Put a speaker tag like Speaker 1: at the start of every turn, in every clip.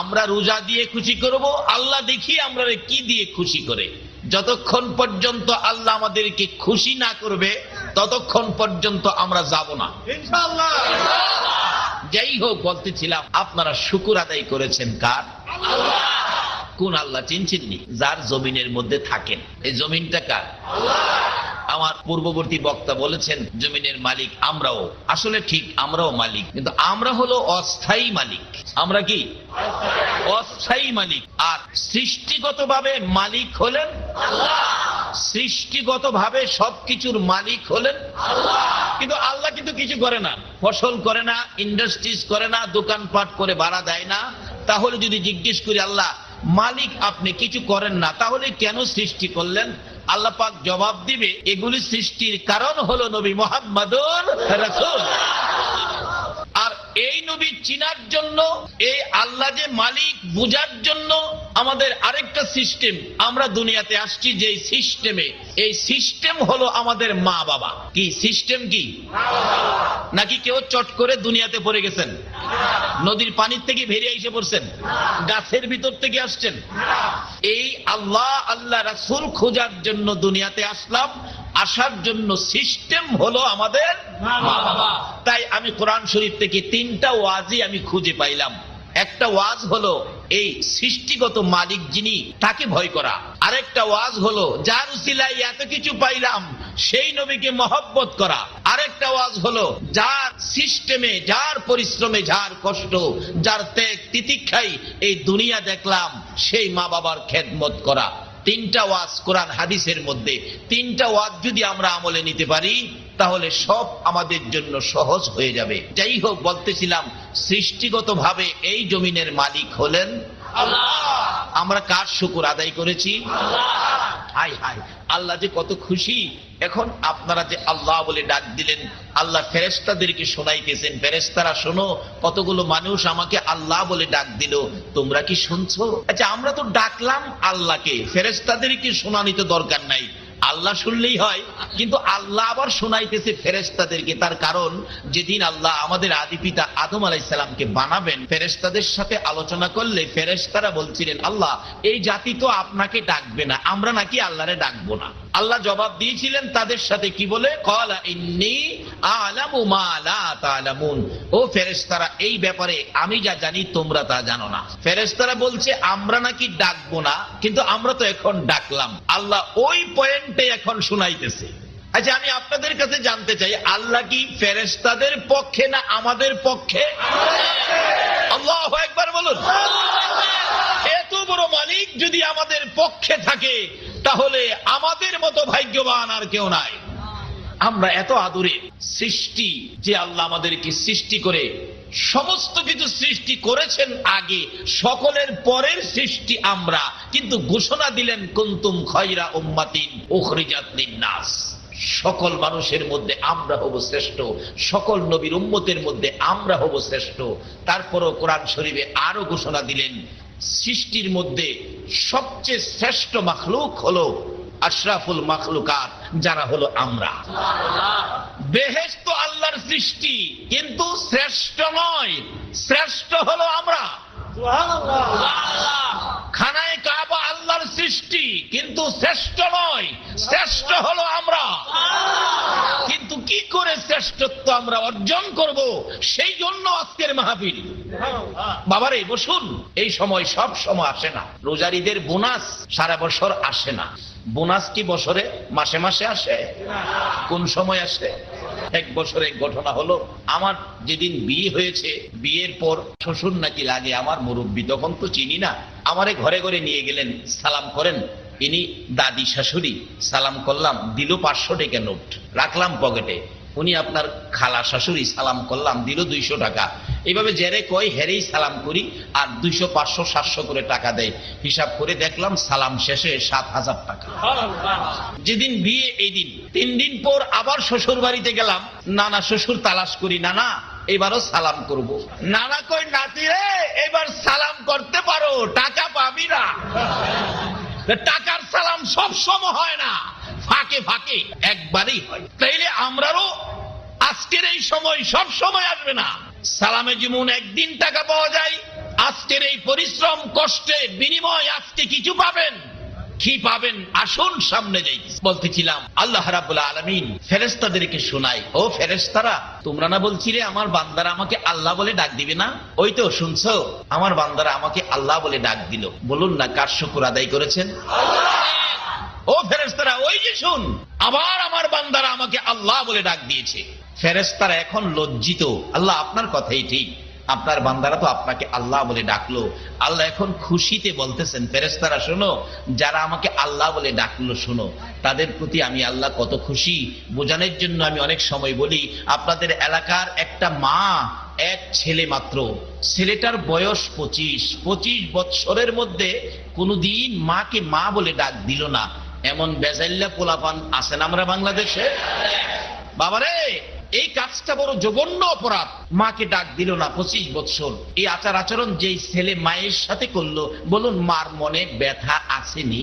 Speaker 1: আমরা রোজা দিয়ে খুশি করব, আল্লাহ দেখি আমরা কি দিয়ে খুশি করে। যতক্ষণ পর্যন্ত আল্লাহ আমাদেরকে খুশি না করবে ততক্ষণ পর্যন্ত আমরা যাব না ইনশাআল্লাহ। যাই হোক, বলতেছিলাম আপনারা শুকর আদায় করেছেন কার? আল্লাহ। কোন আল্লাহ চিনছেননি? যার জমিনের মধ্যে থাকেন। এই জমিনটা কার? আল্লাহ। আমার পূর্ববর্তী বক্তা বলেছেন জমিনের মালিক আমরাও। আসলে ঠিক, আমরাও মালিক, কিন্তু আমরা হলো অস্থায়ী মালিক। আমরা কি? অস্থায়ী মালিক। আর সৃষ্টিগতভাবে মালিক হলেন আল্লাহ। সৃষ্টিগতভাবে সবকিছুর মালিক হলেন আল্লাহ। কিন্তু আল্লাহ কিন্তু কিছু করে না, ফসল করে না, ইন্ডাস্ট্রিজ করে না, দোকানপাট করে ভাড়া দেয় না। তাহলে যদি জিজ্ঞেস করি আল্লাহ মালিক আপনি কিছু করেন না, তাহলে কেন সৃষ্টি করলেন? আল্লাহ পাক জবাব দিবে এগুলি সৃষ্টির কারণ হলো নবী মুহাম্মদুর রাসূল। আর এই নবী চিনার জন্য, এই আল্লাহ যে মালিক বুঝার জন্য আমাদের আরেকটা সিস্টেম, আমরা দুনিয়াতে আসছি যে সিস্টেমে, এই সিস্টেম হলো আমাদের মা বাবা। কি সিস্টেম? কি নাকি কেউ চট করে দুনিয়াতে পড়ে গেছেন? নদীর পানির থেকে বেরিয়ে এসে পড়ছেন? গাছের ভিতর থেকে আসছেন? এই আল্লাহ আল্লাহ রাসূল খোঁজার জন্য দুনিয়াতে আসলাম। আসার জন্য সিস্টেম হলো আমাদের মা বাবা। তাই আমি কোরআন শরীফ থেকে 3টা ওয়াজই আমি খুঁজে পাইলাম। একটা ওয়াজ হলো এই সৃষ্টিগত মালিক যিনি, তাকে ভয় করা। আরেকটা ওয়াজ হলো যার উসিলায় এত কিছু পাইলাম সেই নবীকে মহব্বত করা। আরেকটা ওয়াজ হলো যার সিস্টেমে, যার পরিশ্রমে, যার কষ্ট, যার ত্যাগ তিতিক্ষায় এই দুনিয়া দেখলাম সেই মা বাবার খেদমত করা। 3টা ওয়াজ কোরআন হাদিসের মধ্যে। 3টা ওয়াজ যদি আমরা আমলে নিতে পারি তাহলে সব আমাদের জন্য সহজ হয়ে যাবে। যাই হোক, বলতেছিলাম সৃষ্টিগতভাবে এই জমিনের মালিক হলেন আল্লাহ। আমরা কার শুকর আদায় করেছি? আল্লাহ। হাই হাই, আল্লাহ যে কত খুশি। এখন আপনারা যে আল্লাহ বলে ডাক দিলেন, আল্লাহ ফেরেশতাদেরকে শোনাইতেছেন, ফেরেশতারা শোনো, কতগুলো মানুষ আমাকে আল্লাহ বলে ডাক দিল, তোমরা কি শুনছো? আচ্ছা, আমরা তো ডাকলাম আল্লাহকে, ফেরেশতাদেরকে শোনানি তো দরকার নাই, আল্লাহ শুনলেই হয়। কিন্তু আল্লাহ আবার শোনাইতেছে ফেরেশতাদেরকে। তার কারণ যেদিন আল্লাহ আমাদের আদি পিতা আদম আলাইহিস সালামকে বানাবেন, ফেরেশতাদের সাথে আলোচনা করলে ফেরেশতারা বলছিলেন আল্লাহ এই জাতি তো আপনাকে ডাকবে না, আমরা নাকি আল্লাহরে ডাকবো না। আল্লাহ জবাব দিয়েছিলেন তাদের সাথে, কি বলে? ক্বালা ইন্নী আ'লামু মা লা তা'লামুন। ও ফেরেশতারা, এই ব্যাপারে আমি যা জানি তোমরা তা জানো না। ফেরেশতারা বলছে আমরা নাকি ডাকবো না, কিন্তু আমরা তো এখন ডাকলাম। আল্লাহ ওই পয়েন্টে এখন শুনাইতেছে। আচ্ছা, আমি আপনাদের কাছে জানতে চাই, আল্লাহ কি ফেরেশতাদের পক্ষে না আমাদের পক্ষে? আল্লাহু আকবার বলুন। এত বড় মালিক যদি আমাদের পক্ষে থাকে তাহলে আমাদের মতো ভাগ্যবান আর কেউ নাই। আমরা এত আদরে সৃষ্টি, যে আল্লাহ আমাদেরকে সৃষ্টি করে সমস্ত কিছু সৃষ্টি করেছেন আগে, সকলের পরের সৃষ্টি আমরা, কিন্তু ঘোষণা দিলেন কুনতুম খায়রা উম্মাতিন উখরিজাত লিন-নাস। সকল মানুষের মধ্যে আমরা হব শ্রেষ্ঠ, সকল নবীর উম্মতের মধ্যে আমরা হব শ্রেষ্ঠ। তারপরও কোরআন শরীফে আরো ঘোষণা দিলেন সৃষ্টির মধ্যে সবচেয়ে শ্রেষ্ঠ মাখলুক হলো আশরাফুল মাখলুকাত, যারা হলো আমরা। বেহেশত তো আল্লাহর সৃষ্টি, কিন্তু শ্রেষ্ঠ নয়, শ্রেষ্ঠ হলো আমরা। খানায়ে কাবা আল্লাহর সৃষ্টি, কিন্তু শ্রেষ্ঠ নয়, শ্রেষ্ঠ হলো আমরা। কিন্তু কি করে শ্রেষ্ঠত্ব আমরা অর্জন করব, সেই জন্য আজকের মাহফিল। বাবারে বসুন, এই সময় সব সময় আসে না। রোজারিদের বোনাস সারা বছর আসে না। বোনাস কি বছরে মাসে মাসে আসে? কোন সময় আসে? এক বছরে এক ঘটনা হলো, আমার যেদিন বিয়ে হয়েছে, বিয়ের পর শ্বশুর নাকি লাগে আমার মুরব্বী, তখন তো চিনি না, আমারে ঘরে ঘরে নিয়ে গেলেন, সালাম করেন। ইনি দাদি শাশুড়ি। সালাম করলাম, দিল 500 টাকা নোট, রাখলাম পকেটে। উনি আপনার খালা শাশুড়ি, সালাম করলাম, দিল 200 টাকা। এইভাবে জেরে কয় হেরেই সালাম করি, আর 200, 500, 700 করে টাকা দেয়। হিসাব করে দেখলাম সালাম শেষে 7000 টাকা। যেদিন বিয়ে এই দিন। 3 দিন পর আবার শ্বশুর বাড়িতে গেলাম, নানা শ্বশুর তালাশ করি, নানা এবারও সালাম করব। নানা কয় নাতি রে, এবার সালাম করতে পারো, টাকা পাবি না। টাকার সালাম সব সময় হয় না, ফাঁকে ফাঁকে একবারই হয়। তাইলে আমরাও আজকের এই সময় সব সময় আসবে না। সালামে যেমন একদিন টাকা পাওয়া যায়, আজকের এই পরিশ্রম কষ্টে বিনিময় আজকে কিছু পাবেন। কি পাবেন আসুন সামনে যাই। বলতেছিলাম আল্লাহ রাব্বুল আলামিন ফেরেশতাদেরকে শোনায়, ও ফেরেশতারা, তোমরা না বলছিলে আমার বান্দারা আমাকে আল্লাহ বলে ডাক দিবে না? ওই তো শুনছো, আমার বান্দারা আমাকে আল্লাহ বলে ডাক দিল। বলুন না কার শুকর আদায় করেছেন? ও ফেরেশতারা, ওই যে শুন, আবার আমার বান্দারা আমাকে আল্লাহ বলে ডাক দিয়েছে। ফেরেশতারা এখন লজ্জিত। আল্লাহ আপনার কথাই ঠিক, আপনার বান্দারা তো আপনাকে আল্লাহ বলে ডাকলো। আল্লাহ এখন খুশিতে বলতেছেন, ফেরেশতারা শোনো, যারা আমাকে আল্লাহ বলে ডাকলো শোনো, তাদের প্রতি আমি আল্লাহ কত খুশি বোঝানোর জন্য আমি অনেক সময় বলি, আপনাদের এলাকার একটা মা, এক ছেলে মাত্র, ছেলেটার বয়স 25 বৎসরের মধ্যে কোনদিন মাকে মা বলে ডাক দিল না, এমন বেজাইল্লা পোলাপান আছেন আমরা বাংলাদেশে। বাবারে, এই কাজটা বড় জঘন্য অপরাধ। মাকে ডাক দিল না 25 বৎসর। এই আচার আচরণ যেই ছেলে মায়ের সাথে করলো, বলুন মার মনে ব্যথা আসেনি?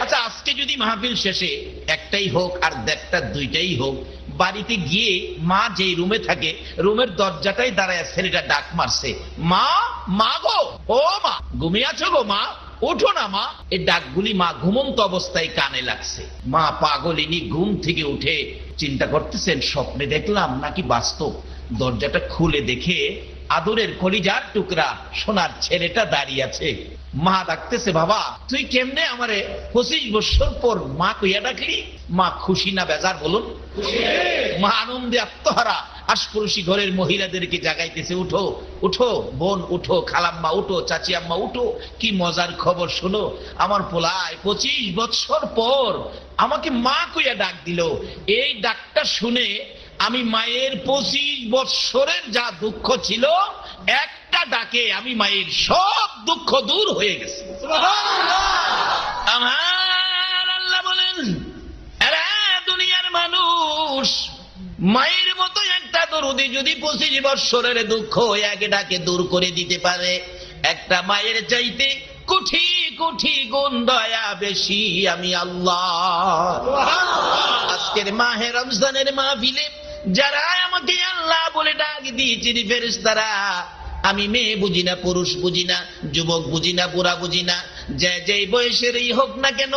Speaker 1: আচ্ছা, আজকে যদি মাহফিল শেষে একটাই হোক আর দেড়টা দুইটাই হোক, বাড়িতে গিয়ে মা যেই রুমে থাকে, রুমের দরজাটাই দাঁড়ায় ছেলেটা ডাক মারছে, মা, মা গো, ও মা, ঘুমিয়ে আছো গো মা, ওঠো না মা। এই ডাকগুলি মা ঘুমন্ত অবস্থায় কানে লাগছে। মা পাগলিনী ঘুম থেকে উঠে চিন্তা করতেছেন, স্বপ্নে দেখলাম নাকি বাস্তব। দরজাটা খুলে দেখে আদরের কলিজার টুকরা সোনার ছেলেটা দাঁড়িয়ে আছে। মা ডাকতেছে, বাবা তুই কেমনে আমারে 25 বছর পর মা কইয়া ডাকলি? মা খুশি না বেজার বলুন? মা আনন্দে আত্মহারা আশপাশি ঘরের মহিলাদেরকে জাগাইতেছে, উঠো উঠো বোন, উঠো খালাম্মা, উঠো চাচি আম্মা, উঠো, কি মজার খবর শোনো, আমার পোলায় 25 বছর পর আমাকে মা কইয়া ডাক দিল। এই ডাকটা শুনে আমি মায়ের 25 বছরের যা দুঃখ ছিল, একটা ডাকে আমি মায়ের সব দুঃখ দূর হয়ে গেছে। আমার আল্লাহ বলেন, এরা দুনিয়ার মানুষ, মায়ের মতো একটা দরুদি যদি 25 বছরের দুঃখ এক ডাকে দূর করে দিতে পারে, একটা মায়ের চাইতে কোটি কোটি গুণ দয়া বেশি আমি আল্লাহ। আজকের মাহে রমজানের মাহফিলে যারা আমাকে আল্লাহ বলে ডাক দিয়েছেন ফেরেশতারা, আমি মেয়ে বুঝি না, পুরুষ বুঝি না, যুবক বুঝি না, বুড়া বুঝি না, যে বয়সেরই হোক না কেন,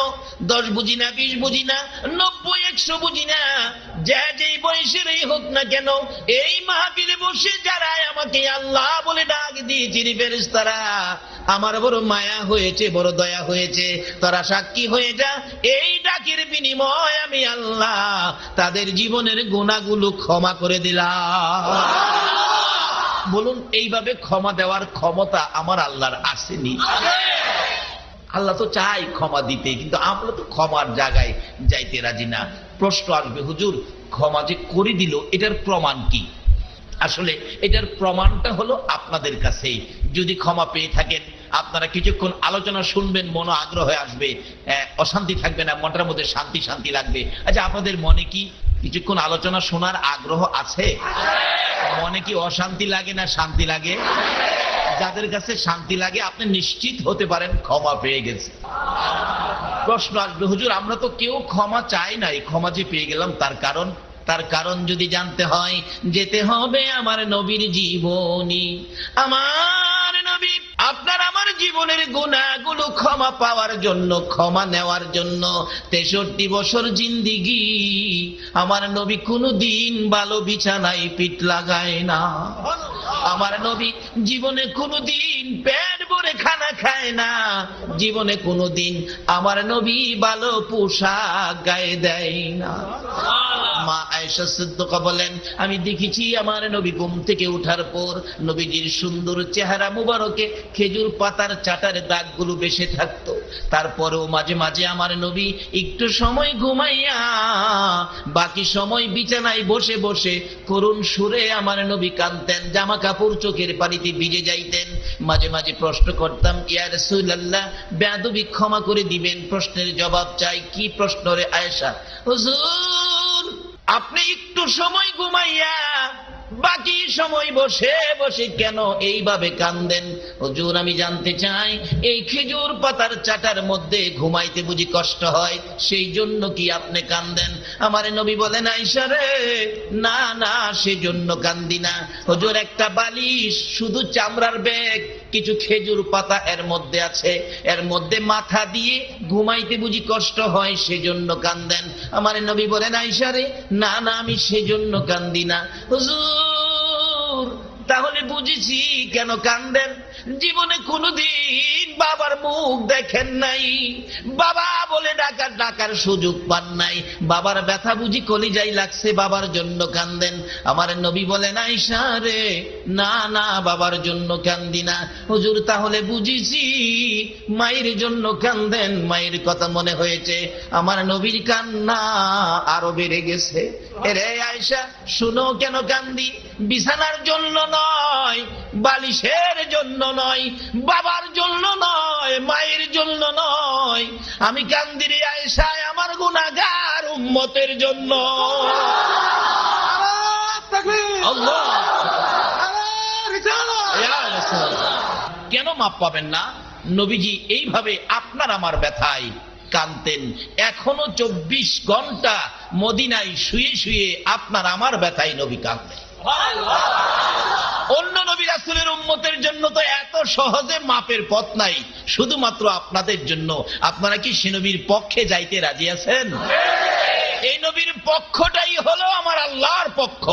Speaker 1: 10 বুঝি না, 20 বুঝি না, 90 100 বুঝি না, যে বয়সেরই হোক না কেন, এই মাহফিলে বসে যারা আমাকে আল্লাহ বলে ডাক দিয়েছেন ফেরেশতারা, আমার বড় মায়া হয়েছে, বড় দয়া হয়েছে, তারা সাক্ষী হয়ে যা, এই ডাকের বিনিময় আমি আল্লাহ তাদের জীবনের গুনাহগুলো ক্ষমা করে দিলাম। বলুন, এইভাবে ক্ষমা দেওয়ার ক্ষমতা আমার আল্লাহর আসেনি? আল্লাহ তো চাই ক্ষমা দিতে, কিন্তু আমরা তো ক্ষমার জায়গায় যাইতে রাজি না। প্রশ্ন আসবে, হুজুর ক্ষমা যে করে দিল এটার প্রমাণ কি? আসলে এটার প্রমাণটা হলো আপনাদের কাছেই। যদি ক্ষমা পেয়ে থাকেন, আপনারা কিছুক্ষণ আলোচনা শুনবেন, মন আগ্রহ আসবে, অশান্তি থাকবে না, মনটার মধ্যে শান্তি শান্তি লাগবে। আচ্ছা, আপনাদের মনে কি কিছুক্ষণ আলোচনা শোনার আগ্রহ আছে? মনে কি অশান্তি লাগে না শান্তি লাগে? যাদের কাছে শান্তি লাগে আপনি নিশ্চিত হতে পারেন ক্ষমা পেয়ে গেছে। প্রশ্ন আসবে, হুজুর আমরা তো কেউ ক্ষমা চাই নাই, ক্ষমা যে পেয়ে গেলাম তার কারণ যদি জানতে হয়, যেতে হবে আমার নবীর জীবনী। আমার নবী আপনার আমার জীবনের গুনাহগুলো ক্ষমা পাওয়ার জন্য, ক্ষমা নেওয়ার জন্য 63 বছর জিন্দিগি আমার নবী কোনদিন ভালো বিছানায় পিঠ লাগায় না। আমার নবী জীবনে কোনদিন পেট ভরে খানা খায় না, জীবনে কোনদিন আমার নবী ভালো পোশাক গায়ে দেয় না। মা আয়েশা সিদ্দিকা বলেন, আমি দেখেছি আমার নবী ঘুম থেকে ওঠার পর নবীজির সুন্দর চেহারা মুবারকে খেজুর পাতার চাটার দাগগুলো বেশি থাকতো। তারপরেও মাঝে মাঝে আমার নবী একটু সময় ঘুমাইয়া বাকি সময় বিছানায় বসে বসে করুণ সুরে আমার নবী কাঁদতেন, জামা কাপড় চোখের পানিতে ভিজে যাইতেন। মাঝে মাঝে প্রশ্ন করতাম, ইয়া রাসূলুল্লাহ বেয়াদবি ক্ষমা করে দিবেন। প্রশ্নের জবাব চাই। কি প্রশ্ন রে আয়েশা? হুজুর আপনি একটু সময় ঘুমাইয়া বাকি সময় বসে বসে কেন এইভাবে কাঁদেন? হুজুর আমি জানতে চাই এই খেজুর পাতার চাটার মধ্যে ঘুমাইতে বুঝি কষ্ট হয়, সেই জন্য কি আপনি কান্দেন? আমার নবী বলেন, আয়েশা রে, না না, সেজন্য কান্দি না। হুজুর একটা বালিশ, শুধু চামড়ার ব্যাগ, কিছু খেজুর পাতা এর মধ্যে আছে, এর মধ্যে মাথা দিয়ে ঘুমাইতে বুঝি কষ্ট হয়, সেজন্য কান্দেন? আমার নবী বলেন, আয়েশা রে, না না, আমি সেজন্য কান্দি না। হুজুর তাহলে বুঝেছি কেন কান্দেন। জীবনে কোনদিন বাবার মুখ দেখেন নাই, বাবা বলে ডাকার সুযোগ পান নাই, বাবার ব্যথা বুঝি কলিজাই লাগছে, বাবার জন্য কান্দেন? আমার নবী বলেন, আয়েশা রে, না না, বাবার জন্য কান্দি না। হুজুর তাহলে বুঝেছি মায়ের জন্য কান্দেন, মায়ের কথা মনে হয়েছে। আমার নবীর কান্না আরো বেড়ে গেছে। এরে আয়েশা, শুনো কেন কান্দি? বিছানার জন্য নয়, বালিশের জন্য নয়, বাবার জন্য নয়, মায়ের জন্য নয়, আমি কান্দি রে আয়েশা আমার গুনাহগার উম্মতের জন্য। আল্লাহ, কেন মাপ পাবেন না? নবীজি এইভাবে আপনার আমার ব্যথায় কাঁদতেন। এখনো 24 ঘন্টা মদিনায় শুয়ে শুয়ে আপনার আমার ব্যথায় নবী কাঁদতেন। অন্য নবী রাসূলের উম্মতের জন্য তো এত সহজে মাপের পথ নাই, শুধুমাত্র আপনাদের জন্য। আপনারা কি সে নবীর পক্ষে যাইতে রাজি আছেন? এই নবীর পক্ষটাই হলো আমার আল্লাহর পক্ষ,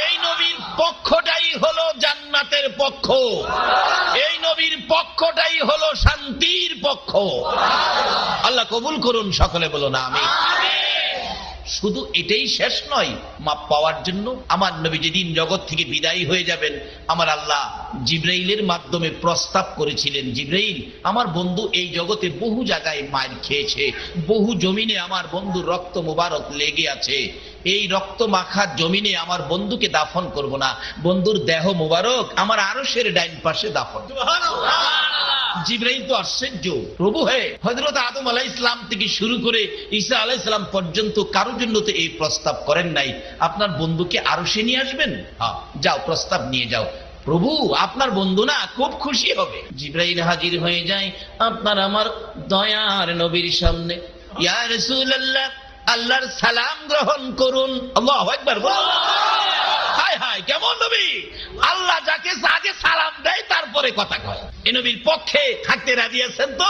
Speaker 1: এই নবীর পক্ষটাই হলো জান্নাতের পক্ষ, এই নবীর পক্ষটাই হলো শান্তির পক্ষ। আল্লাহ কবুল করুন, সকলে বলুন আমিন। শুধু এটাই শেষ নয়, মাপ পাওয়ার জন্য আমার নবী যেদিন জগৎ থেকে বিদায়ী হয়ে যাবেন, আমার আল্লাহ জিবরাইলের মাধ্যমে প্রস্তাব করেছিলেন, জিবরাইল, আমার বন্ধু এই জগতে বহু জায়গায় মার খেয়েছে, বহু জমিনে আমার বন্ধুর রক্ত মোবারক লেগে আছে, এই রক্ত মাখা জমিনে আমার বন্ধুকে দাফন করব না, বন্ধুর দেহ মোবারক আমার আরশের ডাইন পাশে দাফন। জিবরাইল তো আশ্চর্য, প্রভু হে, হযরত আদম আলাইহিস সালাম থেকে শুরু করে ঈসা আলাইহিস সালাম পর্যন্ত কারোর জন্য তো এই প্রস্তাব করেন নাই, আপনার বন্ধুকে আরশে নিয়ে আসবেন? হ্যাঁ, যাও, প্রস্তাব নিয়ে যাও। প্রভু, আপনার বন্ধু না খুব খুশি হবে। জিবরাইল হাজির হয়ে যায় আপনার আমার দয়ার নবীর সামনে। ইয়া রাসূলুল্লাহ, আল্লাহর সালাম গ্রহণ করুন। আল্লাহু আকবার। হায় হায়, কেমন নবী! আল্লাহ যাকে আগে সালাম দেয় তারপরে কথা কয়। এই নবীর পক্ষে থাকতে রাজি আছেন তো?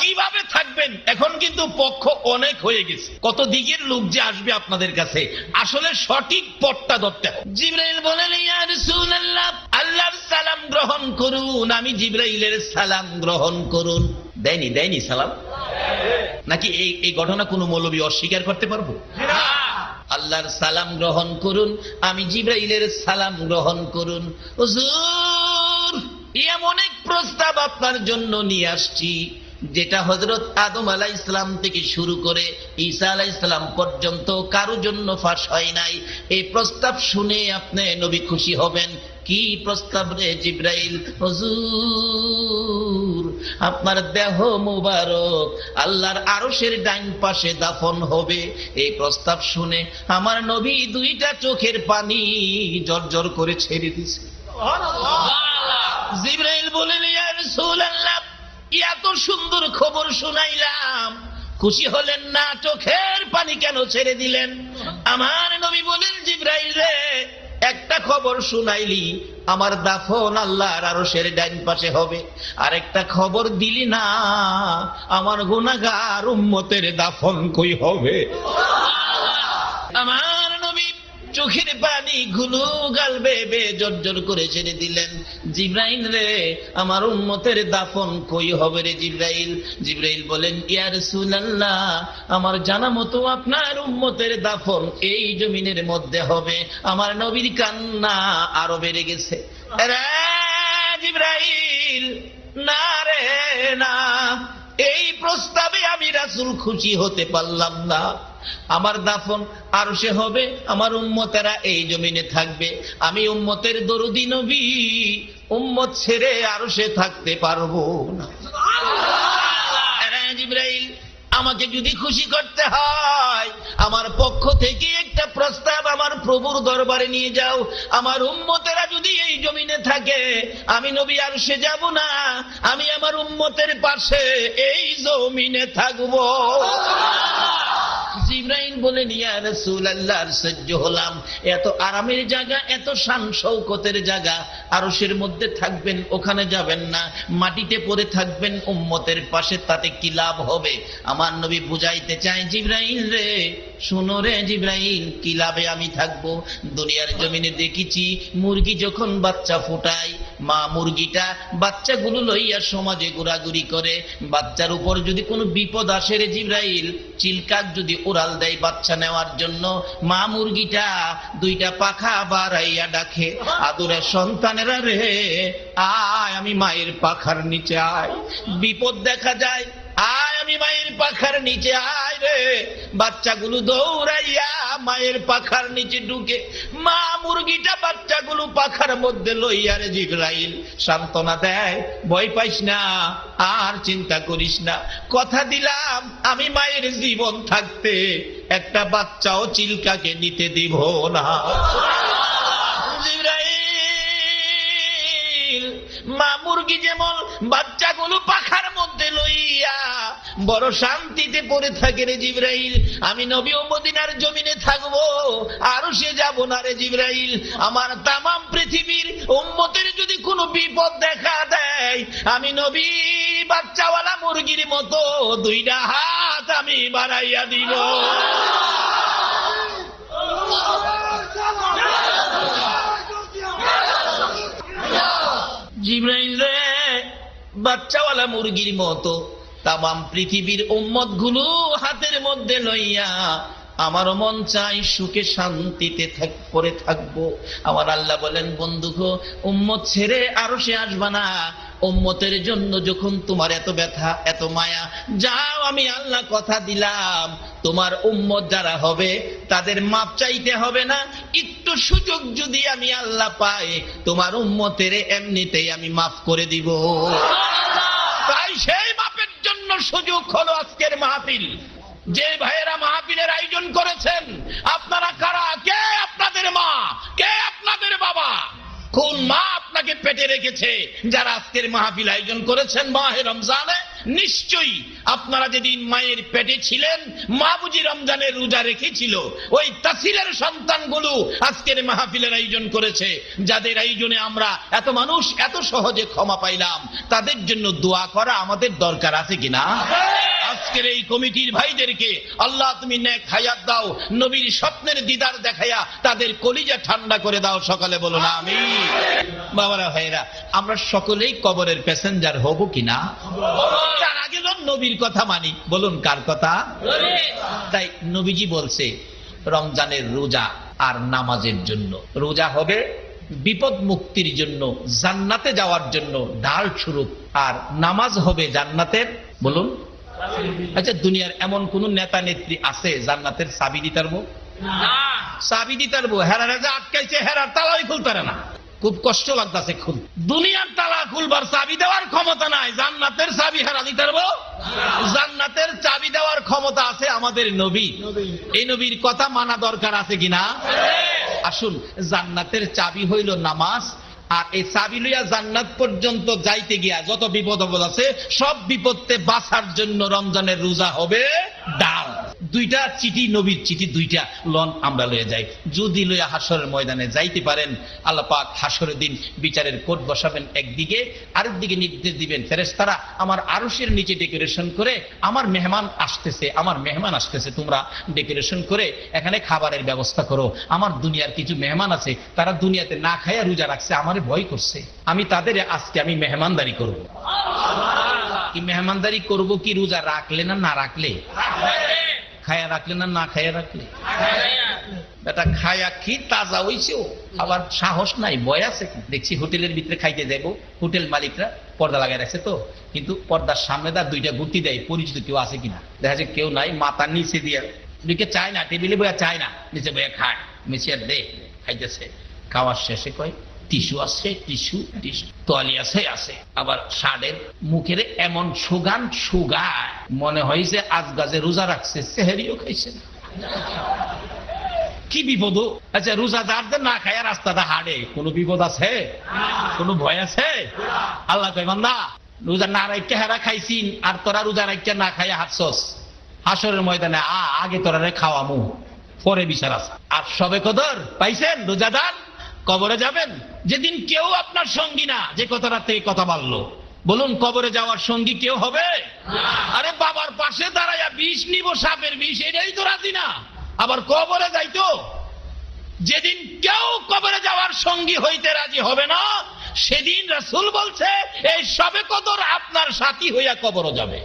Speaker 1: কিভাবে থাকবেন? এখন কিন্তু পক্ষ অনেক হয়ে গেছে, কত দিকের লোক যে আসবে আপনাদের কাছে, আসলে সঠিক পথটা ধরতে হবে। জিবরাইল বলেন, ইয়া রাসূলুল্লাহ, আল্লাহর সালাম গ্রহণ করুন। আমি জিবরাইলের সালাম গ্রহণ করুন। দেয়নি সালাম? নাকি এই ঘটনা কোনো মৌলবী অস্বীকার করতে পারবো? আল্লাহর সালাম গ্রহণ করুন, আমি জিবরাইলের সালাম গ্রহণ করুন। হুজুর, এমন এক প্রস্তাব আপনার জন্য নিয়ে আসছি যেটা হযরত আদম আলাইহিস সালাম থেকে শুরু করে ঈসা আলাইহিস সালাম পর্যন্ত কারো জন্য ফাঁস হয় নাই। এই প্রস্তাব শুনে আপনি নবী খুশি হবেন। কি প্রস্তাব রে জিবরাইল? হুজুর, আপনার দেহ মুবারক আল্লাহর আরশের ডান পাশে দাফন হবে। এই প্রস্তাব শুনে আমার নবী দুইটা চোখের পানি জর্জর করে ছেড়ে দিয়েছে। জিবরাইল বলেন, ইয়া রাসূলুল্লাহ, এত সুন্দর খবর শুনাইলাম, খুশি হলেন না? চোখের পানি কেন ছেড়ে দিলেন? আমার নবী বলেন, জিবরাইল রে, একটা খবর শুনাইলি, আমার দাফন আল্লাহর আরশের ডান পাশে হবে। আর একটা খবর দিলি না, আমার গুনাহগার উম্মতের দাফন কই হবে? আমার নবী চোখের পানি গুলো গাল বেয়ে জর্জর করে ছেড়ে দিলেন। জিবরাইল রে, আমার উম্মতের দাফন কই হবে রে জিবরাইল? জিবরাইল বলেন, ইয়া রাসূলুল্লাহ, আমার জানা মতো আপনার উম্মতের দাফন এই জমিনের মধ্যে হবে। আমার নবীর কান্না আরো বেড়ে গেছে। রে জিবরাইল, না রে না, এই প্রস্তাবে আমি রাসূল খুশি হতে পারলাম না। আমার দাফন আরশে হবে, আমার উম্মতেরা এই জমিনে থাকবে। আমি উম্মতের দরদি নবী, উম্মত ছেড়ে আরশে থাকতে পারবো না। জিবরাইল, আমাকে যদি খুশি করতে হয় আমার পক্ষ থেকে একটা প্রস্তাব আমার প্রভুর দরবারে নিয়ে যাও। আমার উম্মতেরা যদি এই জমিনে থাকে আমি নবী আরশে যাব না, আমি আমার উম্মতের পাশে এই জমিনে থাকবো। জিবরাইল বলেন, ইয়া রাসূলুল্লাহ, সহ্য হলাম, এত আরামের জায়গা, এত শান শৌকতের জায়গা, আরশের মধ্যে থাকবেন, ওখানে যাবেন না, মাটিতে পড়ে থাকবেন উম্মতের পাশে, তাতে কি লাভ হবে? আমার নবী বুঝাইতে চায়, জিবরাইল রে শোনো রে জিবরাইল, কি লাভে আমি থাকবো? দুনিয়ার জমিনে দেখেছি মুরগি যখন বাচ্চা ফোটায়, মা মুরগিটা বাচ্চাগুলো লইয়া সমাজে ঘোরাঘুরি করে, বাচ্চার উপর যদি কোনো বিপদ আসে রে জিবরাইল, চিলকাক যদি উড়াল দেয় বাচ্চা নেওয়ার জন্য, মা মুরগিটা দুইটা পাখা বাড়াইয়া ডাকে, আদুরে সন্তানেরা রে আয় আমি মায়ের পাখার নিচে আয়। বিপদ দেখা যায়, আয় আমি মায়ের পাখার নিচে আয় রে। বাচ্চাগুলো দৌড়াইয়া মায়ের পাখার নিচে ঢুকে, মা মুরগিটা বাচ্চাগুলো পাখার মধ্যে লইয়া রে জিবরাইল সান্ত্বনা দেয়, ভয় পাইস না, আর চিন্তা করিস না, কথা দিলাম আমি মায়ের জীবন থাকতে একটা বাচ্চাও চিলকাকে নিতে দিব না। মা মুরগি যেমন বাচ্চাগুলো পাখার মধ্যে লইয়া বড় শান্তিতে পড়ে থাকে রে জিবরাইল, আমি নবী ও মদিনার জমিনে থাকবো, আর সে যাব না রে জিবরাইল। আমার তামাম পৃথিবীর উম্মতের যদি কোনো বিপদ দেখা দেয়, আমি নবী বাচ্চাওয়ালা মুরগির মতো দুইটা হাত আমি বাড়াইয়া দিব। জিবরাইল রে বাচ্চাওয়ালা মুরগির মতো তামাম পৃথিবীর উম্মত গুলো হাতের মধ্যে লইয়া আমারও মন চাই সুখে শান্তিতে পড়ে থাকবো। আমার আল্লাহ বলেন, বন্ধু গো, উম্মত ছেড়ে আরো সে আসবা না। উম্মতের জন্য যখন তোমার এত ব্যথা, এত মায়া, যাও আমি আল্লাহ কথা দিলাম, তোমার উম্মত যারা হবে তাদের মাপ চাইতে হবে না। একটু সুযোগ যদি আমি আল্লাহ পাই, তোমার উম্মতের এমনিতেই আমি মাফ করে দিব। তাই সেই মাপের জন্য সুযোগ হলো আজকের মাহফিল। যে ভাইয়েরা মাহফিলের আয়োজন করেছেন, আপনারা কারা? কে আপনাদের মা? কে আপনাদের বাবা? কোন মা আপনাকে পেটে রেখেছে যারা আজকের মাহফিল আয়োজন করেছেন মাহে রমজানে? নিশ্চয়ই আপনারা যেদিন মায়ের পেটে ছিলেন, মা বুঝি রমজানের রোজা রেখেছিল, ওই তাসিলের সন্তানগুলো আজকের মাহফিলের আয়োজন করেছে। যাদের আয়োজনে আমরা এত মানুষ এত সহজে ক্ষমা পাইলাম, তাদের জন্য দোয়া করা আমাদের দরকার আছে কিনা? আজকের এই কমিটির ভাইদেরকে আল্লাহ তুমি নেক হায়াত দাও, নবীর স্বপ্নের দিদার দেখাইয়া তাদের কলিজা ঠান্ডা করে দাও। সকালে বলুন আমিন। বাবারা ভাইরা, আমরা সকলেই কবরের প্যাসেঞ্জার হব কিনা? তার আগে নবীর কথা মানি। বলুন কার কথা? তাই নবীজি বলছে রমজানের রোজা আর নামাজের জন্য। রোজা হবে বিপদ মুক্তির জন্য, জান্নাতে যাওয়ার জন্য ঢাল স্বরূপ, আর নামাজ হবে জান্নাতের, বলুন। আচ্ছা, দুনিয়ার এমন কোন নেতা নেত্রী আছে জান্নাতের চাবি দিতে পারবো? চাবি দিতে পারবো? হেরারা যে আটকাইছে, হেরার তালাই খুলতে পারে না, খুব কষ্ট লাগতেছে খুল। দুনিয়ার তালা খুলবার চাবি দেওয়ার ক্ষমতা নাই, জান্নাতের চাবি হেরা দিতে পারবো? জান্নাতের চাবি দেওয়ার ক্ষমতা আছে আমাদের নবী। এই নবীর কথা মানা দরকার আছে কিনা? আসুন, জান্নাতের চাবি হইল নামাজ, আর এই চাবি লইয়া জান্নাত পর্যন্ত যাইতে গিয়া যত বিপদ আপদ আছে সব বিপদে বাঁচার জন্য রমজানের রোজা হবে ডাল। দুইটা চিঠি, নবীর চিঠি দুইটা লন আমরা লইয়া যাই। যদি লইয়া হাসরের ময়দানে যাইতে পারেন, আল্লাহ পাক হাসরের দিন বিচারের কোর্ট বসাবেন একদিকে, আরেক দিকে নির্দেশ দিবেন, ফেরেশতারা আমার আরশের নিচে ডেকোরেশন করে আমার মেহমান আসতেছে, আমার মেহমান আসতেছে, তোমরা ডেকোরেশন করে এখানে খাবারের ব্যবস্থা করো। আমার দুনিয়ার কিছু মেহমান আছে, তারা দুনিয়াতে না খাইয়া রোজা রাখছে, আমারে ভয় করছে, আমি তাদের আজকে আমি মেহমানদারি করব। কি মেহমানদারি করব? কি রোজা রাখলে না না রাখলে? খায়া রাখলে না না খায়া রাখলে? বেটা খায়া কি তাজা হইছে, আবার সাহস নাই, ভয় আছে। দেখছি হোটেলের ভিতরে খাইতে যাবো, হোটেল মালিকরা পর্দা লাগাই রাখছে তো, কিন্তু পর্দার সামনে তার দুইটা গুটি দেয়, পরিচিত কেউ আছে কিনা। দেখা যায় কেউ নাই, মাথার নিচে দিয়ে দিকে চায় না, টেবিলে বইয়া চায় না, নিচে বইয়া খায়, মিশিয়ার দে খাইতেছে। খাওয়ার শেষে কয় টিস্যু আছে, টিস্যু তোয়ালি আছে, আবার শার্টের মুখের এমন সুগান সুগায় মনে হয় যে আজ গাছে রোজা রাখছে, সেহেরিও খাইছে না। কি বিপদ! আচ্ছা, রোজাদারদের না খায়া রাস্তাটা হাঁটে, কোনো বিপদ আছে? কোনো ভয় আছে? আল্লাহ কয়, বান্দা রোজা না রাখতে হেরা খাইছিন, আর তোরা রোজা রাখতে না খাইয়া হাঁটছস, হাসরের ময়দানে আগে তোরা খাওয়ামু, পরে বিচার আছে। আর সবে কদর পাইছেন রোজাদার, কবরে যাবেন যেদিন কেউ আপনার সঙ্গী না, যে কথাটা থেকে কথা বললো, বলুন কবরে যাওয়ার সঙ্গী কেউ হবে? আরে বাবার পাশে দাঁড়াইয়া বিষ নিব, সাপের বিষ, এটাই তো রাজি না, আবার কবরে যাইতো। যেদিন কেউ কবরে যাওয়ার সঙ্গী হইতে রাজি হবে না, সেদিন রাসূল বলছে এই সবে কদর আপনার সাথী হইয়া কবরে যাবে।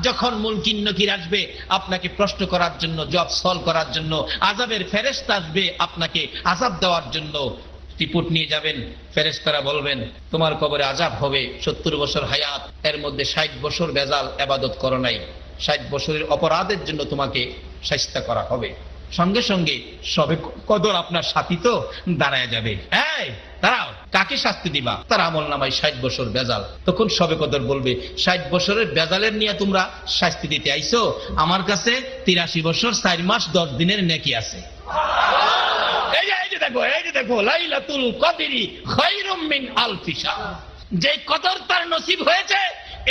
Speaker 1: যখন মুনকির নকির আসবে আপনাকে প্রশ্ন করার জন্য, জব সলভ করার জন্য, আযাবের ফেরেশতা আসবে আপনাকে আযাব দেওয়ার জন্য, রিপোর্ট নিয়ে যাবেন, ফেরেশতারা বলবেন তোমার কবরে আযাব হবে, 70 বছর হায়াত, এর মধ্যে 60 বছর বেজাল ইবাদত করো নাই, 60 বছরের অপরাধের জন্য তোমাকে শাস্তি করা হবে। সঙ্গে সঙ্গে সবে কদর আপনার সাথী তো দাঁড়ায় যাবে, এই দাঁড়াও, কাকে শাস্তি দিবা? তার আমল নামায় 60 বছর বেজাল। তখন সবে কদর বলবে 60 বছরের বেজালের নিয়ে তোমরা শাস্তি দিতে আইছো, আমার কাছে 83 বছর 4 মাস 10 দিনের নেকি আছে। এই যে দেখো লাইলাতুল কদরি খায়রুম মিন আলফি শাহর। যে কদর তার নসিব হয়েছে,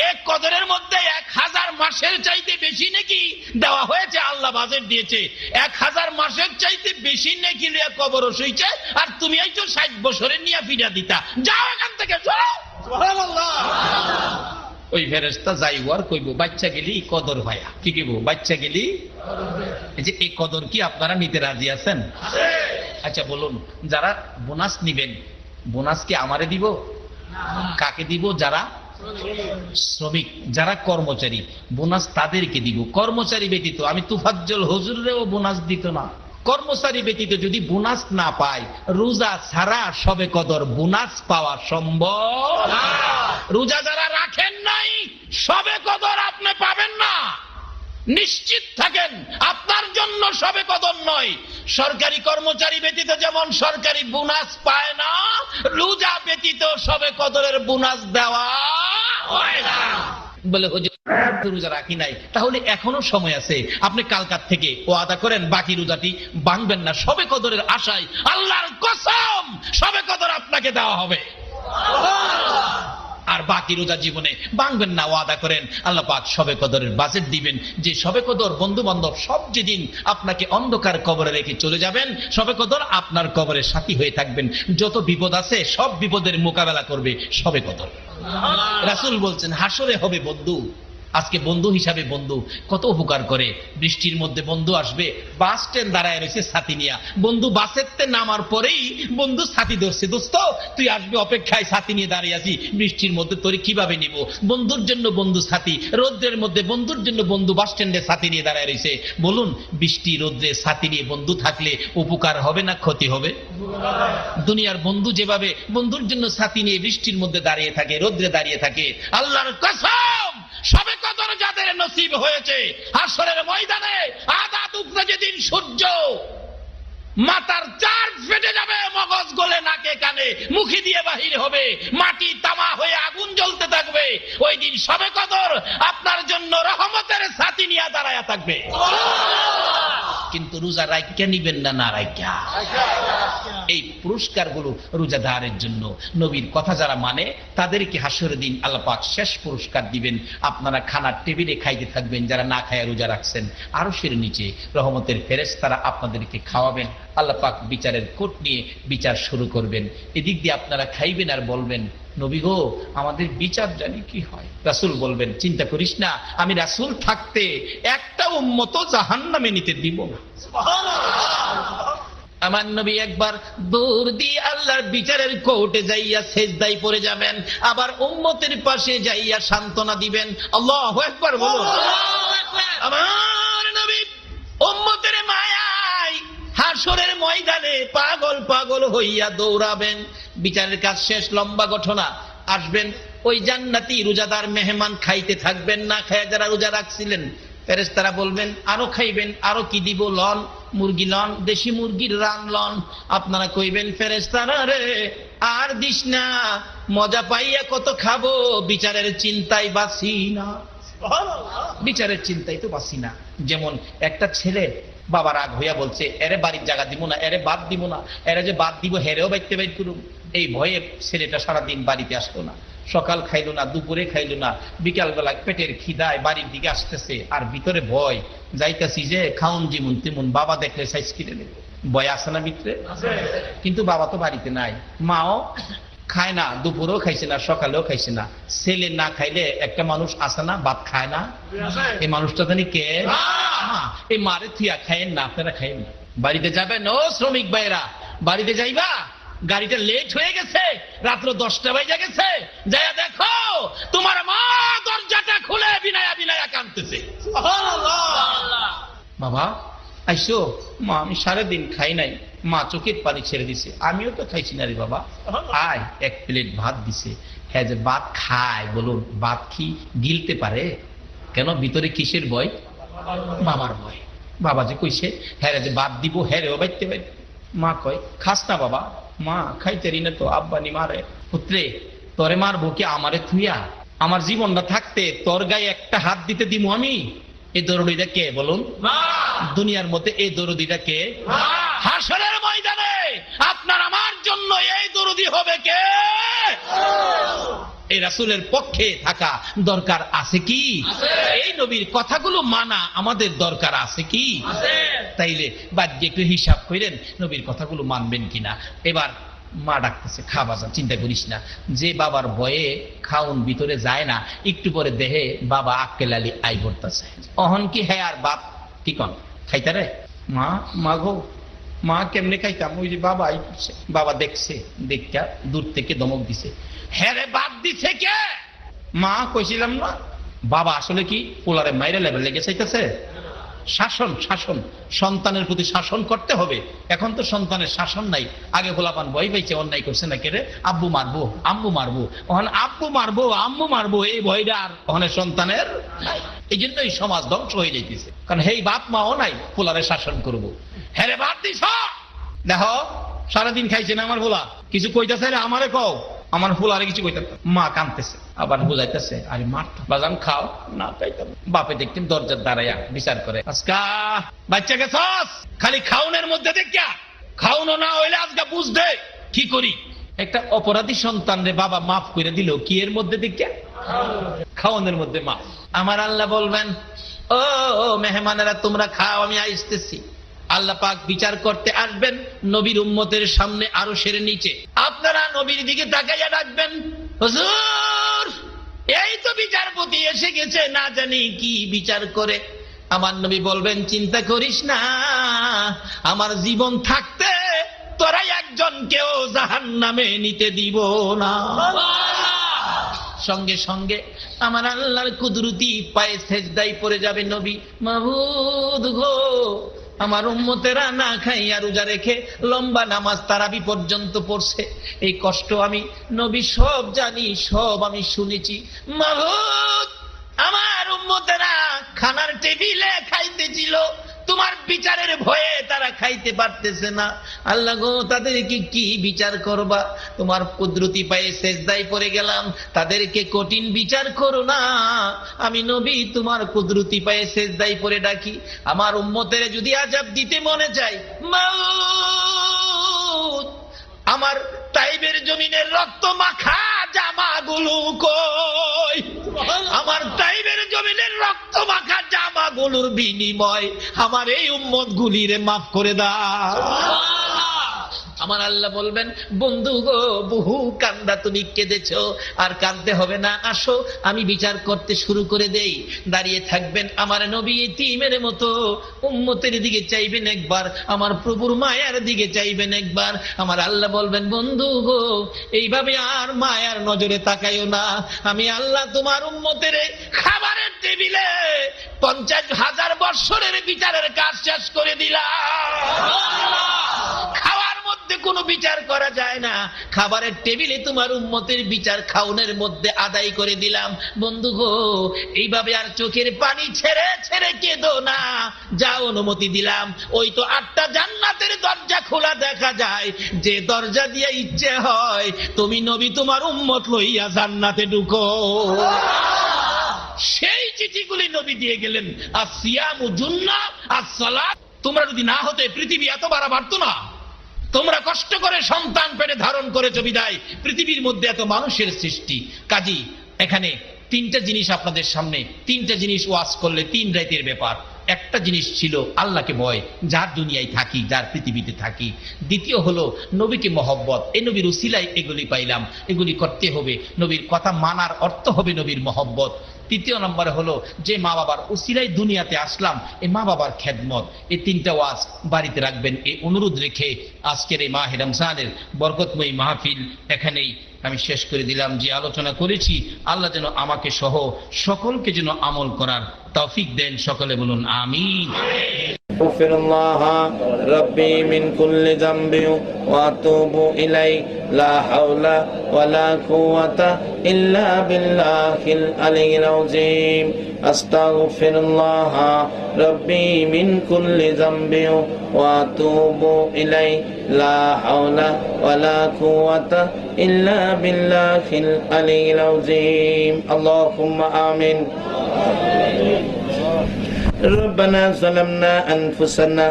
Speaker 1: এক কদরের মধ্যে 1000 মাসের চাইতে বেশি নেকি দেওয়া হয়েছে। আল্লাহ বাজেট দিয়েছে 1000 মাসের চাইতে বেশি নেকি নিয়ে কবর শুইছে, আর তুমি এই তো 60 বছরের নিয়ে ফিরা দিতা। যাও এখান থেকে, যাও। সুবহানাল্লাহ। ওই ফেরেশতা যাইবার কইব বাচ্চা গেলি কদর ভাইয়া, কি কইব? বাচ্চা গেলি। এই যে এই কদর কি আপনারা নিতে রাজি আছেন? আচ্ছা বলুন, যারা বোনাস নিবেন, বোনাস কি আমারে দিব? কাকে দিব? যারা শ্রমিক, যারা কর্মচারী, বোনাস তাদেরকে দিব। কর্মচারী ব্যতীত, আমি তুফাজ্জল হুজুরেও বোনাস দিত না। কর্মচারী ব্যতীত যদি বোনাস না পায়, রোজা ছাড়া সবে কদর বোনাস পাওয়া সম্ভব না। রোজা যারা রাখেন নাই, সবে কদর আপনি পাবেন না। নিশ্চিত থাকেন, আপনার জন্য সবে কদর নয়। সরকারি কর্মচারী ব্যতীত যেমন সরকারি বোনাস পায় না, রোজা ব্যতীত সবে কদরের বোনাস দেওয়া হয় না। বলে হুজুর রোজা রাখি নাই, তাহলে এখনো সময় আছে, আপনি কালকার থেকে ওয়াদা করেন বাকি রোজাটি ভাঙবেন না, সবে কদরের আশায় আল্লাহর কসম সবে কদর আপনাকে দেওয়া হবে। আর বাকি রোজা জীবনে ভাঙবেন না, ওয়াদা করেন আল্লাহ পাক সবে কদরের বাজেট দিবেন, যে সবে কদর বন্ধু বান্ধব সব যেদিন আপনাকে অন্ধকার কবরে রেখে চলে যাবেন, সবে কদর আপনার কবরের সাথী হয়ে থাকবেন। যত বিপদ আছে সব বিপদের মোকাবেলা করবে সবে কদর। রাসূল বলছেন হাসরে হবে বন্ধু। আজকে বন্ধু হিসাবে বন্ধু কত উপকার করে। বৃষ্টির মধ্যে বন্ধু আসবে, বাস স্ট্যান্ড দাঁড়ায় রয়েছে ছাতি নিয়া, বন্ধু বাসেতে নামার পরেই বন্ধু ছাতি ধরছে, দোস্ত তুই আসবি অপেক্ষায়, ছাতি নিয়ে দাঁড়িয়ে আছি, বৃষ্টির মধ্যে তোর কিভাবে নিব? বন্ধুর জন্য বন্ধু ছাতি, রোদ্রের মধ্যে বন্ধুর জন্য বন্ধু বাস স্ট্যান্ডে ছাতি নিয়ে দাঁড়ায় রয়েছে। বলুন বৃষ্টি রোদ্রে ছাতি নিয়ে বন্ধু থাকলে উপকার হবে না ক্ষতি হবে? দুনিয়ার বন্ধু যেভাবে বন্ধুর জন্য ছাতি নিয়ে বৃষ্টির মধ্যে দাঁড়িয়ে থাকে, রোদ্রে দাঁড়িয়ে থাকে, আল্লাহর কসম সবে কদর যাদের নসিব হয়েছে, হাসরের ময়দানে আদাত উপরে যেদিন সূর্য মাথার চার ফেটে যাবে, মগজ গলে নাকে কানে মুখে দিয়ে বাহির হবে, মাটি তামা হয়ে আগুন জ্বলতে থাকবে, ওই দিন সবে কদর আপনার জন্য রহমতের ছাতি নিয়ে দাঁড়ায়া থাকবে। কিন্তু রোজা রাইখা নিবেন না, না রাইখা। এই পুরস্কারগুলো রোজাদারের জন্য। নবীর কথা যারা মানে তাদেরকে হাসরের দিন আল্লাহ পাক শেষ পুরস্কার দিবেন। আপনারা খানার টেবিলে খাইতে থাকবেন, যারা না খায়া রোজা রাখছেন, আরশের নিচে রহমতের ফেরেশতারা আপনাদেরকে খাওয়াবেন। আল্লাহ পাক বিচারের কোট নিয়ে বিচার শুরু করবেন। এদিক দিয়ে আপনারা খাইবেন আর বলবেন নবী গো আমাদের বিচার জানি কি হয়। রাসূল বলবেন চিন্তা করিস না, আমি রাসূল থাকতে একটা উম্মত জাহান্নামে নিতে দিব না। আমার নবী একবার দূর দিয়ে আল্লাহর বিচারের কোর্টে যাইয়া সেজদায় পড়ে যাবেন, আবার উম্মতের পাশে যাইয়া সান্ত্বনা দিবেন। আল্লাহু আকবার বলুন। আমার নবী উম্মতের মায়ায় হাসরের ময়দানে পাগল পাগল হইয়া দৌড়াবেন। বিচারের কাজ শেষ, লম্বা ঘটনা। আসবেন ওই জান্নাতি রোজাদার মেহমান, খাইতে থাকবেন, না খায়া যারা রোজা রাখছিলেন, ফেরেশতারা বলবেন আরো খাইবেন, আরো কি দিব লন? মুরগি লন, দেশি মুরগির রান লন, আপনারা কইবেন ফেরেশতারা রে আর দিস না, মজা পাইয়া কত খাবো, বিচারের চিন্তায় বাঁচি না, বিচারের চিন্তায় তো বাঁচি না। যেমন একটা ছেলে বাবা রাগ হইয়া বলছে এরে বাড়ির জায়গা দিব না, এরে বাদ দিব না, এরে যে বাদ দিব হেরেও বাইতে বাইত করুন, এই ভয়ে ছেলেটা সারাদিন বাড়িতে আসতো না, সকাল খাইলো না, দুপুরে খাইলো না, বিকাল বেলা পেটের খিদায় বাড়ির দিকে আসতেছে, আর ভিতরে ভয়, যাইতেছি যে খাউন যেমন তেমন, বাবা দেখলে সাইজ কিনে নেবে, ভয় আসে না ভিতরে। কিন্তু বাবা তো বাড়িতে নাই, মাও খায় না, দুপুরেও খাইছে না, সকালেও খাইছে না। ছেলে না খাইলে একটা মানুষ আসে না, ভাত খায় না, এই মানুষটা জানি কে? এই মারে থিয়া খাইেন না, আপনারা খাইেন না। বাড়িতে যাবেন ও শ্রমিক ভাইরা, বাড়িতে যাইবা, গাড়িটা লেট হয়ে গেছে, রাত্র 10টা বাজে গেছে, যাইয়া দেখো তোমার মা দরজাটা খুলে বিনায়া বিনায়া কাঁদতেছে। বাবা আইসো, মা আমি সারাদিন খাই নাই, মা চোখের পানি ছেড়ে দিছে, আমিও তো খাইছি না রে বাবা, আয় এক প্লেট ভাত দিছে। হ্যাঁ যে ভাত খায়, বলুন ভাত কি গিলতে পারে? কেন, ভিতরে কিসের ভয়? বাবার ভয়। বাবা যে কইছে হ্যাঁ যে ভাত দিব, হ্যাঁ রে বাইতে বাইতে। মা কয় খাস না বাবা, মা খাইতেরি না তো, আব্বানি মারে। পুত্রে তোরে মারবো কি আমারে থুইয়া? আমার জীবনটা থাকতে তোর গায়ে একটা হাত দিতে দিব আমি? এই দরদিটা কে বলুন? দুনিয়ার মধ্যে এই দরদিটা কে? হাসরের ময়দানে আপনার আমার জন্য এই দরদি হবে কে? এই রাসূলের পক্ষে থাকা দরকার আছে কি? এই নবীর কথাগুলো মানা আমাদের দরকার আছে কি? তাইলে বাদ একটু হিসাব করেন নবীর কথাগুলো মানবেন কিনা। এবার মা ডাকতেছে, খা বাজা, চিন্তা করিস না। যে বাবার ভয়ে খাউন ভিতরে যায় না, একটু পরে দেহে বাবা আক্কেল আলী আই করতেছে, অহন কি হ্যাঁ আর বাপ কি কন খাইতে রে? মা মা গো, মা কেমনে খাইতাম? ওই যে বাবা আই করছে। বাবা দেখছে, দেখা দূর থেকে ধমক দিছে, হ্যাঁ রে বাদ দিছে কে? মা কইছিলাম না। বাবা আসলে কি পোলারে মাইরে লেভেল লেগে চাইতেছে? শাসন, শাসন, সন্তানের প্রতি শাসন করতে হবে। এখন তো সন্তানের শাসন নাই। আগে গোলাপান ভয় পাইছে, অন্যায় করছে না কেরে, আব্বু মারবো, আম্মু মারবো, ওখানে আব্বু মারবো, আম্মু মারবো, এই ভয়টা আর ওখানে সন্তানের নাই। এই জন্য এই সমাজ ধ্বংস হয়ে যাইতেছে, কারণ হেই বাপ মাও নাই পোলারে শাসন করবো। হ্যাঁ রে বাদ দিস, দেখো সারাদিন খাইছে না আমার পোলা, কিছু কইতেছে রে আমারে কও, আমার ফুলারে কিছু কইতে। মা কাঁদতেছে, আবার বুঝাইতেছে, আরে মারতো বাজান খাও না, খাইতাম। বাপে দেখতেন দরজার দাঁড়াইয়া বিচার করে, আজকা বাচ্চা গেছস খালি খাউনের মধ্যে দেখিয়া, খাউনো না হইলে আজকে বুঝতে কি করি। একটা অপরাধী সন্তান রে বাবা মাফ করে দিল কি এর মধ্যে দেখিয়া? খাওয়ানোর মধ্যে মাফ। আমার আল্লাহ বলবেন, ও মেহমানেরা তোমরা খাও, আমি আসতেছি। আল্লাহ পাক বিচার করতে আসবেন নবীর উম্মতের সামনে, আরো সেরে নিচে। আপনারা নবীর দিকে তাকাইয়া রাখবেন, হুজুর এই তো বিচারপতি এসে গেছে, না জানি কি বিচার করে। আমার নবী বলবেন, চিন্তা করিস না, আমার জীবন থাকতে তোরা একজনকেও জাহান্নামে নিতে দিব না। সঙ্গে সঙ্গে আমার আল্লাহর কুদরতি পায়ে সেজদায় পড়ে যাবে নবী, মাবুদ গো, আমার উম্মতেরা না খাইয়া রোজা রেখে লম্বা নামাজ তারাবি পর্যন্ত পড়ছে, এই কষ্ট আমি নবী সব জানি, সব আমি শুনেছি। মাবুদ আমার উম্মতেরা খানার টেবিলে খাইতেছিল, তোমার বিচারের ভয়ে তারা খাইতে পারতেছে না। আল্লাহ গো, তাদেরকে কি বিচার করবা? তোমার কুদরতি পায়ে সেজদায় পড়ে গেলাম, তাদেরকে কঠিন বিচার করো না। আমি নবী তোমার কুদরতি পায়ে সেজদায় পড়ে ডাকি, আমার উম্মতের যদি আযাব দিতে মনে চাই, মাউত আমার তাইবের জমিনের রক্ত মাখা জামাগুলো কই? আমার তাইবের জমিনের রক্ত মাখা জামাগুলোর বিনিময় আমার এই উম্মত গুলিরে মাফ করে দাও। আমার আল্লাহ বলবেন, বন্ধু গো, বহু কান্দা তুমি কেঁদেছ, আর কাঁদতে হবে না, আসো আমি বিচার করতে শুরু করে দেই। দাঁড়িয়ে থাকবেন আমার নবী ইতিমের মতো, উম্মতের দিকে চাইবেন একবার, আমার প্রভুর মায়ার দিকে চাইবেন একবার। আমার আল্লাহ বলবেন, বন্ধু গো, এইভাবে আর মায়ার নজরে তাকাইও না, আমি আল্লাহ তোমার উম্মতের খাবারের টেবিলে 50,000 বৎসরের বিচারের কাজ শেষ করে দিলাম। খাওয়ার মধ্যে কোনো বিচার করা যায় না, খাবারের টেবিলে তোমার উম্মতের বিচার খাওনের মধ্যে আদায় করে দিলাম। বন্ধু গো, এইভাবে আর চোখের পানি ছেড়ে ছেড়ে কেঁদো না, যা অনুমতি দিলাম। ওই তো 8টা জান্নাতের দরজা খোলা দেখা যায়, যে দরজা দিয়ে ইচ্ছে হয় তুমি নবী তোমার উম্মত লইয়া জান্নাতে ঢুকো। সেই চিঠিগুলি নবী দিয়ে গেলেন। আসিয়ামু জুন্নাহ, আসসালাত। তোমরা যদি না হতে পৃথিবী এত বাড়তো না। তোমরা কষ্ট করে সন্তান পেটে ধারণ করেছো বিদায় পৃথিবীর মধ্যে এত মানুষের সৃষ্টি। কাজী এখানে 3টা জিনিস আপনাদের সামনে, 3টা জিনিস ওয়াজ করলে 3 রাতের ব্যাপার। একটা জিনিস ছিল আল্লাহকে ভয়, যার দুনিয়ায় থাকি, যার পৃথিবীতে থাকি। দ্বিতীয় হলো নবীকে মহব্বত, এই নবীর উসিলায় এগুলি পাইলাম, এগুলি করতে হবে। নবীর কথা মানার অর্থ হবে নবীর মহব্বত। তৃতীয় নম্বরে হলো যে মা বাবার উসিলায় দুনিয়াতে আসলাম, এই মা বাবার খেদমত। এই 3টা ওয়াজ বাড়িতে রাখবেন, এই অনুরোধ রেখে আজকের এই মাহে রমজানের বরকতময়ী মাহফিল এখানেই আমি শেষ করে দিলাম। যে আলোচনা করেছি আল্লাহ যেন আমাকে সহ সকলকে যেন আমল করার তৌফিক দেন। সকলে বলুন আমিন।
Speaker 2: أغفر الله ربي من كل ذنب وأتوب إليه لا حول ولا قوة إلا بالله العلي العظيم أستغفر الله ربي من كل ذنب وأتوب إليه لا حول ولا قوة إلا بالله العلي العظيم اللهم آمين ربنا ظلمنا أنفسنا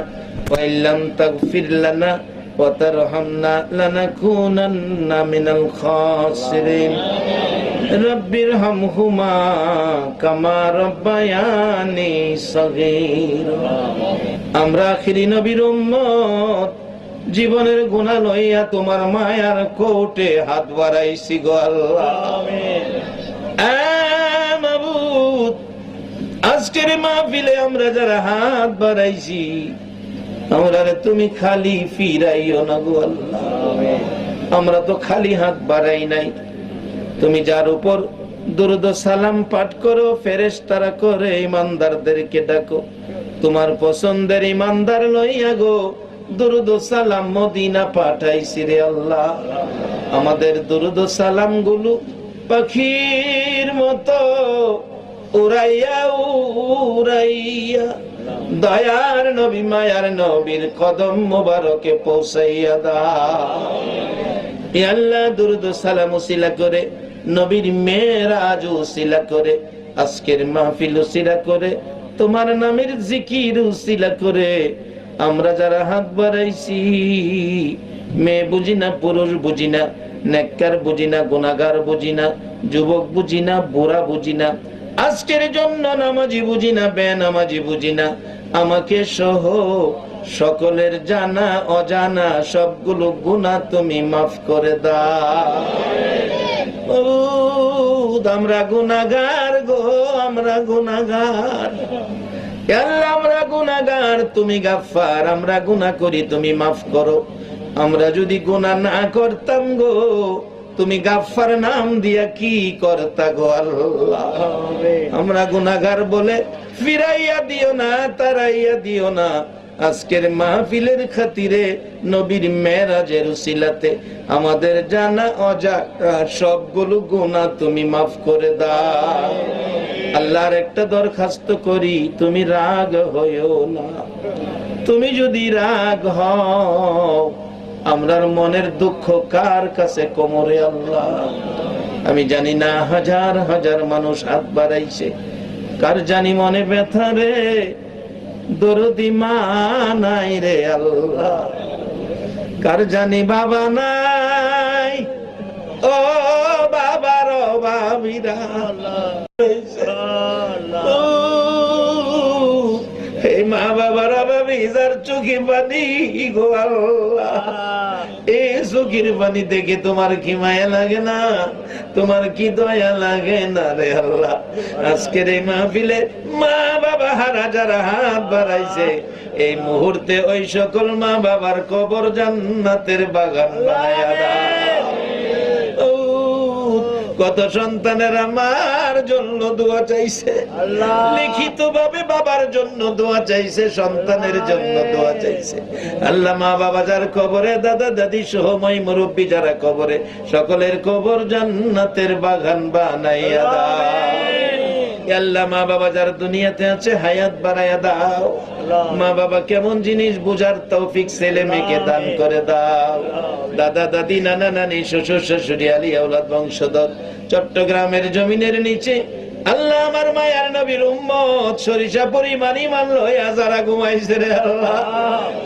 Speaker 2: وإن لم تغفر لنا وترحمنا لنكونن من الخاسرين رب ارحمهما كما ربياني صغيرا আমরা আখিরি নবীর উম্মত জীবনের গুনাহ লইয়া তোমার মায়ার কোর্টে হাত বাড়াইছি গো আল্লাহ। আমিন। মাবুদ, আজকের মাহফিলে আমরা যারা হাত বাড়াইছি আমরা তুমি খালি ফিরাইও না গো আল্লাহ। আমরা তো খালি হাত বাড়াই নাই, তুমি যার উপর দুরূদ সালাম পাঠ করো, ফেরেশতারা করে ইমানদারদেরকে ডাকো, তোমার পছন্দের ইমানদার লইয়া গো দুরূদ সালাম মদিনা পাঠাইছি রে আল্লাহ। আমাদের দুরূদ সালাম গুলো পাখির মতো উড়াইয়া উড়াইয়া দয়ার নবী মায়ার নবীর কদম মোবারকে পৌঁছাইয়া দাও। হে আল্লাহ, দুরূদ সালাম উসিলা করে, নবীর মেরাজ উসিলা করে, আজকের মাহফিল উসিলা করে, তোমার নামের জিকির উসিলা করে আমরা যারা হাত বাড়াইছি, মেয়ে বুঝি না, পুরুষ বুঝি না, নেককার বুঝি না, গুনাহগার বুঝি না, যুবক বুঝি না, বুড়া বুঝি না, আজকের জন্য নামাজি বুঝি না, বেনামাজি বুঝি না, আমাকে সহ সকলের জানা অজানা সবগুলো গুনাহ তুমি মাফ করে দাও। আমরা গুনাহগার গো, আমরা গুনাহগার। আল্লাহ, আমরা গুনাহগার, তুমি গাফফার। আমরা গুনাহ করি, তুমি মাফ করো। আমরা যদি গুনাহ না করতাম গো, তুমি গাফফার নাম দিয়া কি করতা গো আল্লাহ। আমরা গুনাহগার বলে ফিরাইয়া দিও না, তারাইয়া দিও না। আজকের মাহফিলের খাতিরে, নবীর মেরাজের উসিলাতে আমাদের জানা অজানা সবগুলো গুনাহ তুমি মাফ করে দাও। আল্লাহর একটা দরখাস্ত করি, তুমি রাগ হইও না। তুমি যদি রাগ হও, আমরার মনের দুঃখ কার কাছে কোমরে আল্লাহ। আমি জানি না হাজার হাজার মানুষ হাত বাড়াইছে, কার জানি মনে ব্যথা রে, দরদি মা নাই রে আল্লাহ, কার জানি বাবা নাই, ও বাবার বাবিরা এই মা বাবার বাবি যার চোখে পানি গো আল্লাহ, এই চোখের পানি দেখে তোমার কি মায়া লাগে না? তোমার কি দয়া লাগে না রে আল্লাহ? আজকের এই মাহফিলে মা বাবা হারা যারা হাত বাড়াইছে, এই মুহূর্তে ওই সকল মা বাবার কবর জান্নাতের বাগান বানায়া দাও। কত সন্তানের আমার জন্য দোয়া চাইছে, লিখিত ভাবে বাবার জন্য দোয়া চাইছে, সন্তানের জন্য দোয়া চাইছে। আল্লাহ মা বাবা যার কবরে, দাদা দাদি সহ মই মুরব্বী যারা কবরে, সকলের কবর জান্নাতের বাগান বানাইয়া দাও। আল্লাহ মা বাবা যারা দুনিয়াতে আছে হায়াত বাড়াইয়া দাও। মা বাবা কেমন জিনিস বুঝার তৌফিক ছেলে মেয়েকে দান করে দাও। দাদা দাদি নানা নানি শ্বশুর শাশুড়ি আলী আওলাদ বংশধর চট্টগ্রামের জমিনের নিচে আল্লাহ আমার মায়ার নবীর উম্মত সরিষা পরিমাণ ঈমান লইয়া যারা ঘুমাইছে রে আল্লাহ,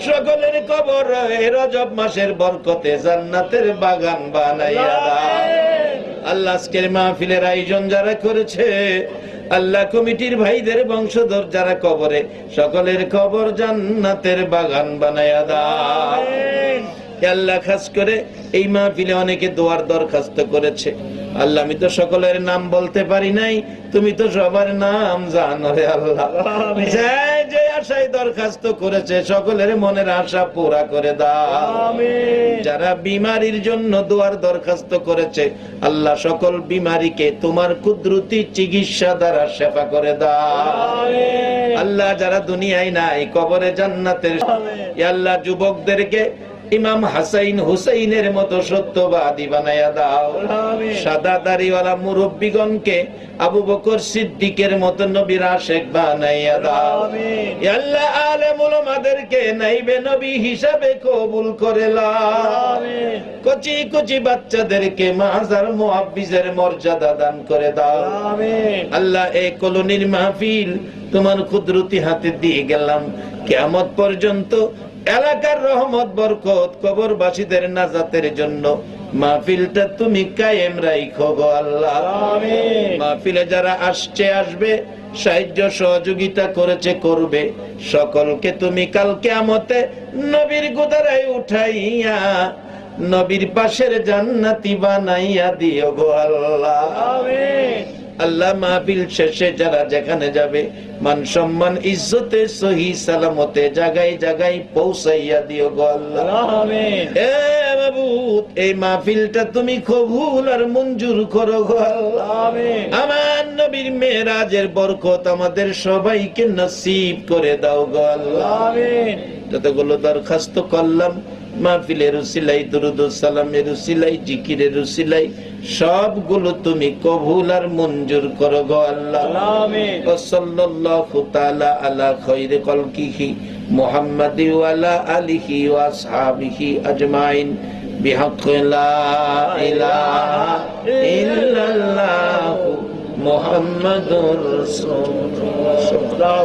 Speaker 2: সকলের কবর রজব মাসের বরকতে জান্নাতের বাগান বানাইয়া দাও। আল্লাহ আজকের মাহফিলের আয়োজন যারা করেছে, আল্লাহ কমিটির ভাইদের বংশধর যারা কবরে, সকলের কবর জান্নাতের বাগান বানায়া দাও। আল্লাহ খাস করে এই মাহফিলে অনেকে দোয়ার দরখাস্ত করেছে। আল্লাহ আমি তো সকলের নাম বলতে পারি নাই, তুমি তো সবার নাম জানো রে আল্লাহ। যে আশায় দরখাস্ত করেছে সকলের মনের আশা পুরা করে দাও। যারা বিমারির জন্য দোয়ার দরখাস্ত করেছে, আল্লাহ সকল বিমারিকে তোমার কুদরতি চিকিৎসা দ্বারা সেবা করে দাও। আল্লাহ যারা দুনিয়ায় নাই কবরে জান্নাতের, আল্লাহ যুবকদেরকে ইমাম হাসাইন হুসাইনের মতো সত্যবাদী বানায়া দাও। সাদা দাড়িওয়ালা মুরব্বিগণকে আবু বকর সিদ্দিকের মতো নবীর আশিক বানাইয়া দাও। আল্লাহ আলেম উলামাদেরকে নাইবে নবী হিসাবে কবুল করে নাও। কচি কচি বাচ্চাদেরকে মাজার মুহাফিজের মর্যাদা দান করে দাও। আল্লাহ এই কলোনির মাহফিল তোমার কুদরতি হাতে দিয়ে গেলাম, কিয়ামত পর্যন্ত এলাকার রহমত বরকত কবরবাসীদের নাজাতের জন্য মাহফিলটা তুমি কায়েম রাখো গো আল্লাহ। মাহফিলে যারা আসছে আসবে, সাহায্য সহযোগিতা করেছে করবে, সকলকে তুমি কাল কিয়ামতে নবীর গোদারায় উঠাইয়া নবীর পাশের জান্নাতি বানাইয়া দিও গো আল্লাহ। আল্লাহ মাহফিল শেষে যারা যেখানে যাবে মান সম্মান ইজ্জতে সহি সালামতে জায়গায় জায়গায় পৌঁছাইয়া দিও গো আল্লাহ। এ মাবুদ এই মাহফিলটা তুমি কবুল আর মঞ্জুর করো গো আল্লাহ। আমার নবীর মেরাজের বরকত আমাদের সবাইকে নসিব করে দাও গো আল্লাহ। যতগুলো দরখাস্ত করলাম মাহফিলের উসিলাই, দুরুদ ও সালামের উসিলাই, জিকিরের উসিলাই, সবগুলো তুমি কবুল আর মঞ্জুর করো গো আল্লাহ। সাল্লাল্লাহু তাআলা আলা খায়রি খালকিহি মুহাম্মাদি ওয়া আলা আলিহি ওয়া আসহাবিহি আজমাইন বিহাক্কি লা ইলাহা ইল্লাল্লাহু মুহাম্মাদুর রাসূলুল্লাহ।